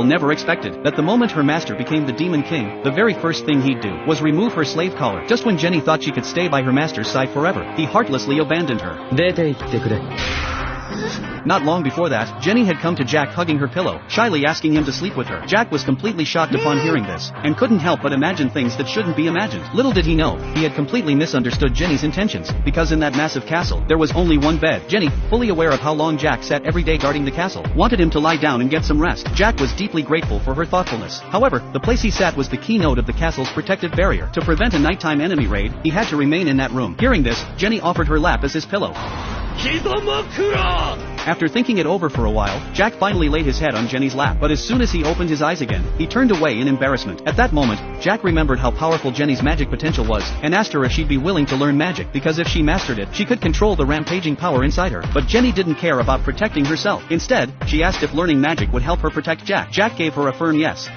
never expected that the moment her master became the Demon King, the very first thing he'd do was remove her slave collar. Just when Jenny thought she could stay by her master's side forever, he heartlessly abandoned her. Not long before that, Jenny had come to Jack hugging her pillow, shyly asking him to sleep with her. Jack was completely shocked upon hearing this, and couldn't help but imagine things that shouldn't be imagined. Little did he know, he had completely misunderstood Jenny's intentions, because in that massive castle, there was only one bed. Jenny, fully aware of how long Jack sat every day guarding the castle, wanted him to lie down and get some rest. Jack was deeply grateful for her thoughtfulness. However, the place he sat was the keynote of the castle's protective barrier. To prevent a nighttime enemy raid, he had to remain in that room. Hearing this, Jenny offered her lap as his pillow. After thinking it over for a while, Jack finally laid his head on Jenny's lap, but as soon as he opened his eyes again, he turned away in embarrassment. At that moment, Jack remembered how powerful Jenny's magic potential was, and asked her if she'd be willing to learn magic, because if she mastered it, she could control the rampaging power inside her. But Jenny didn't care about protecting herself. Instead, she asked if learning magic would help her protect Jack. Jack gave her a firm yes.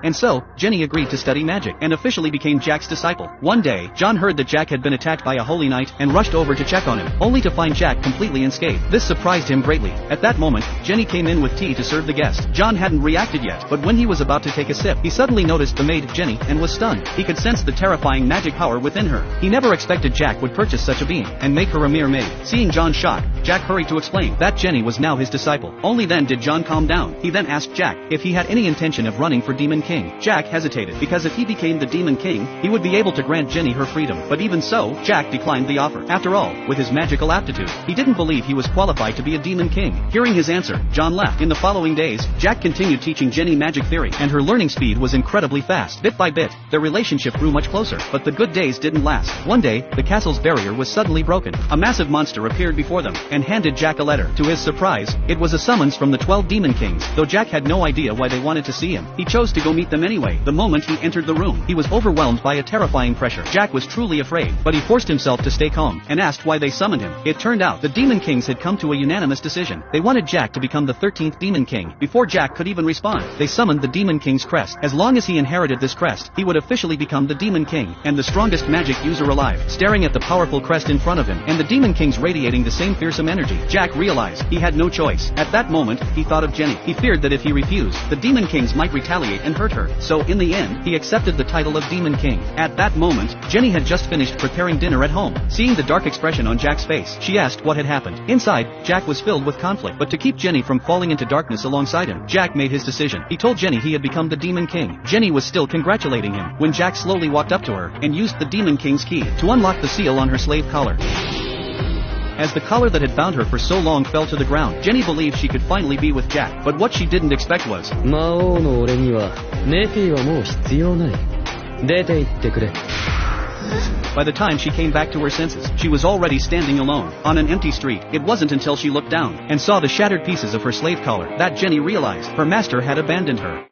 And so, Jenny agreed to study magic, and officially became Jack's disciple. One day, John heard that Jack had been attacked by a holy knight, and rushed over to check on him, only to find Jack completely unscathed. This surprised him greatly. At that moment, Jenny came in with tea to serve the guest. John hadn't reacted yet, but when he was about to take a sip, he suddenly noticed the maid, Jenny, and was stunned. He could sense the terrifying magic power within her. He never expected Jack would purchase such a being, and make her a mere maid. Seeing John's shock, Jack hurried to explain that Jenny was now his disciple. Only then did John calm down. He then asked Jack if he had any intention of running for Demon King. Jack hesitated, because if he became the Demon King, he would be able to grant Jenny her freedom. But even so, Jack declined the offer. After all, with his magical aptitude, he didn't believe he was qualified to be a Demon King. Hearing his answer, John left. In the following days, Jack continued teaching Jenny magic theory, and her learning speed was incredibly fast. Bit by bit, their relationship grew much closer, but the good days didn't last. One day, the castle's barrier was suddenly broken. A massive monster appeared before them, and handed Jack a letter. To his surprise, it was a summons from the 12 Demon Kings. Though Jack had no idea why they wanted to see him, he chose to go meet them anyway. The moment he entered the room, he was overwhelmed by a terrifying pressure. Jack was truly afraid, but he forced himself to stay calm, and asked why they summoned him. It turned out, the Demon Kings had come to a unanimous decision. They wanted Jack to become the 13th Demon King. Before Jack could even respond, they summoned the Demon King's crest. As long as he inherited this crest, he would officially become the Demon King, and the strongest magic user alive. Staring at the powerful crest in front of him, and the Demon Kings radiating the same fearsome energy, Jack realized he had no choice. At that moment, he thought of Jenny. He feared that if he refused, the Demon Kings might retaliate and hurt her. So in the end, he accepted the title of Demon King. At that moment, Jenny had just finished preparing dinner at home. Seeing the dark expression on Jack's face, she asked what had happened. Inside, Jack was filled with conflict, but to keep Jenny from falling into darkness alongside him, Jack made his decision. He told Jenny he had become the Demon King. Jenny was still congratulating him, when Jack slowly walked up to her, and used the Demon King's key to unlock the seal on her slave collar. As the collar that had bound her for so long fell to the ground, Jenny believed she could finally be with Jack, but what she didn't expect was, by the time she came back to her senses, she was already standing alone, on an empty street. It wasn't until she looked down, and saw the shattered pieces of her slave collar, that Jenny realized her master had abandoned her.